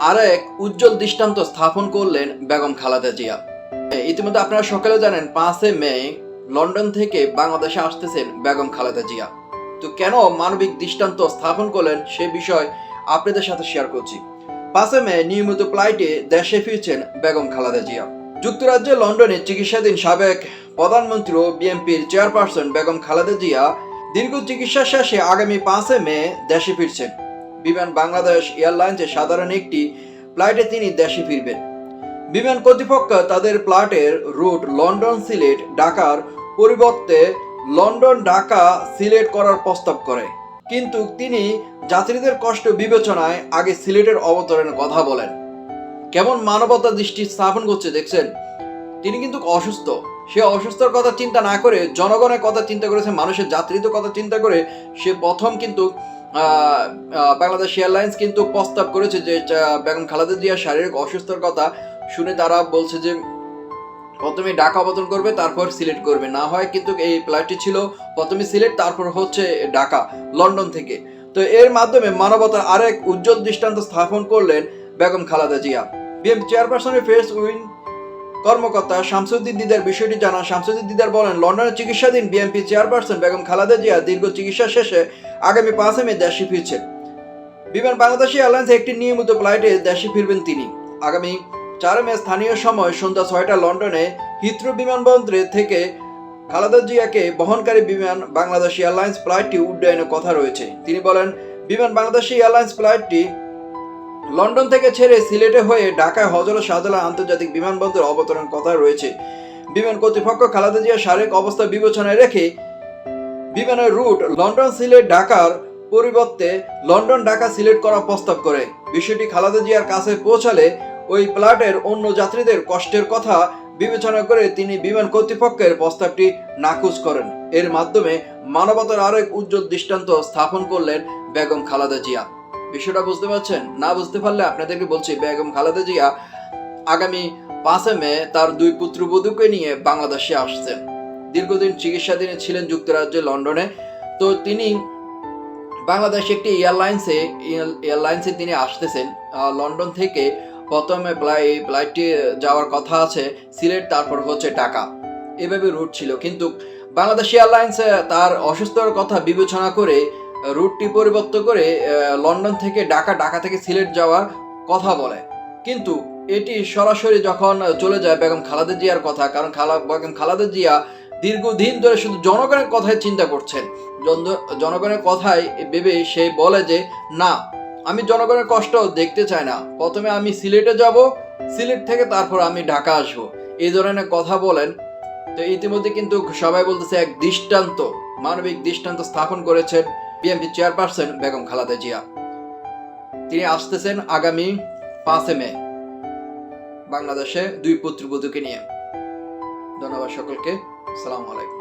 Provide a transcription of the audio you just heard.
আরেক উজ্জ্বল দৃষ্টান্ত স্থাপন করলেন বেগম খালেদা জিয়া। ইতিমধ্যে আপনারা সকলে জানেন 5 মে লন্ডন থেকে বাংলাদেশে আসতেছেন বেগম খালেদা জিয়া। তো কেন মানবিক দৃষ্টান্ত স্থাপন করলেন সে বিষয় আপনাদের সাথে শেয়ার করছি। 5 মে নিয়মিত ফ্লাইটে দেশে ফিরছেন বেগম খালেদা জিয়া। যুক্তরাজ্যের লন্ডনে চিকিৎসাধীন সাবেক প্রধানমন্ত্রী ও বিএনপির চেয়ারপারসন বেগম খালেদা জিয়া দীর্ঘ চিকিৎসা শেষে আগামী 5 মে দেশে ফিরছেন। বিমান বাংলাদেশ এয়ারলাইন্সের সাধারণ একটি ফ্লাইটে তিনি দেশে ফিরবেন। বিমান কর্তৃপক্ষ তাদের ফ্লাইটের রুট লন্ডন সিলেট ঢাকার পরিবর্তে লন্ডন ঢাকা সিলেট করার প্রস্তাব করে, কিন্তু তিনি যাত্রীদের কষ্ট বিবেচনায় আগে সিলেটের অবতরণের কথা বলেন। কেমন মানবতার দৃষ্টি স্থাপন করছে দেখছেন। তিনি কিন্তু অসুস্থ, সে অসুস্থর কথা চিন্তা না করে জনগণের কথা চিন্তা করেছে, মানুষের যাত্রীদের কথা চিন্তা করে সে প্রথম কিন্তু বাংলাদেশ এয়ারলাইন্স কিন্তু প্রস্তাব করেছে যে বেগম খালেদা জিয়ার শারীরিক অসুস্থতার কথা শুনে তারা বলছে যে প্রথমে ঢাকা অবতরণ করবে, তারপর সিলেট করবে। না হয় কিন্তু এই ফ্লাইটটি ছিল প্রথমে সিলেট, তারপর হচ্ছে ঢাকা লন্ডন থেকে। তো এর মাধ্যমে মানবতার আরেক উজ্জ্বল দৃষ্টান্ত স্থাপন করলেন বেগম খালেদা জিয়া। বিএনপি চেয়ারপারসনের ফেস উইং কর্মকর্তা শামসুদ্দিন দিদার বিষয়টি জানান। শামসুদ্দিন দিদার বলেন, লন্ডনে চিকিৎসাধীন বিএনপি চেয়ারপারসন বেগম খালেদা জিয়া দীর্ঘ চিকিৎসা শেষে আগামী 5 মে দেশে ফিরছেন। বিমান বাংলাদেশ এয়ারলাইন্স একটি নিয়মিত ফ্লাইটে দেশে ফিরবেন তিনি। আগামী 4 মে স্থানীয় সময় সন্ধ্যা 6টা লন্ডনে হিথ্রো বিমানবন্দরে থেকে খালেদা জিয়াকে বহনকারী বিমান বাংলাদেশ এয়ারলাইন্স ফ্লাইটটি উড্ডয়নের কথা রয়েছে। তিনি বলেন, বিমান বাংলাদেশ এয়ারলাইন্স ফ্লাইটটি লন্ডন থেকে ছেড়ে সিলেটে হয়ে ঢাকায় হযরত শাহজালাল আন্তর্জাতিক বিমানবন্দরে অবতরণ কথা রয়েছে। বিমান কর্তৃপক্ষ খালেদা জিয়ার শারীরিক অবস্থা বিবেচনায় রেখে বিমানের রুট লন্ডন সিলেট ঢাকার পরিবর্তে লন্ডন ঢাকা সিলেট করার প্রস্তাব করে। বিষয়টি খালেদা জিয়ার কাছে পৌঁছালে ওই ফ্লাইটের অন্য যাত্রীদের কষ্টের কথা বিবেচনা করে তিনি বিমান কর্তৃপক্ষের প্রস্তাবটি নাকচ করেন। এর মাধ্যমে মানবতার আরেক উজ্জ্বল দৃষ্টান্ত স্থাপন করলেন বেগম খালেদা জিয়া। বিষয়টা বুঝতে পারছেন? না বুঝতে পারলে আপনাদেরকে বলছি, বেগম খালেদা জিয়া আগামী 5 মে তার 2 পুত্রবধূকে নিয়ে বাংলাদেশে আসছেন। দীর্ঘদিন চিকিৎসাধীনে ছিলেন যুক্তরাজ্যের লন্ডনে। তো তিনি বাংলাদেশ একটি এয়ারলাইন্সে তিনি আসতেছেন। লন্ডন থেকে প্রথমে ফ্লাইটটি যাওয়ার কথা আছে সিলেট, তারপর হচ্ছে ঢাকা, এভাবে রুট ছিল। কিন্তু বাংলাদেশ এয়ারলাইন্স তার অসুস্থতার কথা বিবেচনা করে রুটটি পরিবর্তন করে লন্ডন থেকে ঢাকা, ঢাকা থেকে সিলেট যাওয়ার কথা বলে। কিন্তু এটি সরাসরি যখন চলে যায় বেগম খালেদা জিয়ার কথা, কারণ বেগম খালেদা জিয়া দীর্ঘদিন ধরে শুধু জনগণের কথাই চিন্তা করছেন। জনগণের কথাই ভেবে সে বলে যে না, আমি জনগণের কষ্ট দেখতে চাই না, প্রথমে আমি সিলেটে যাব, সিলেট থেকে তারপর আমি ঢাকা আসবো, এই ধরনের কথা বলেন। তো ইতিমধ্যে কিন্তু সবাই বলতেছে এক দৃষ্টান্ত, মানবিক দৃষ্টান্ত স্থাপন করেছেন বিএনপি চেয়ারপারসন বেগম খালেদা জিয়া। তিনি আসতেছেন আগামী 5 মে বাংলাদেশে 2 পুত্রবধূকে নিয়ে। ধন্যবাদ সকলকে। আসসালামু আলাইকুম।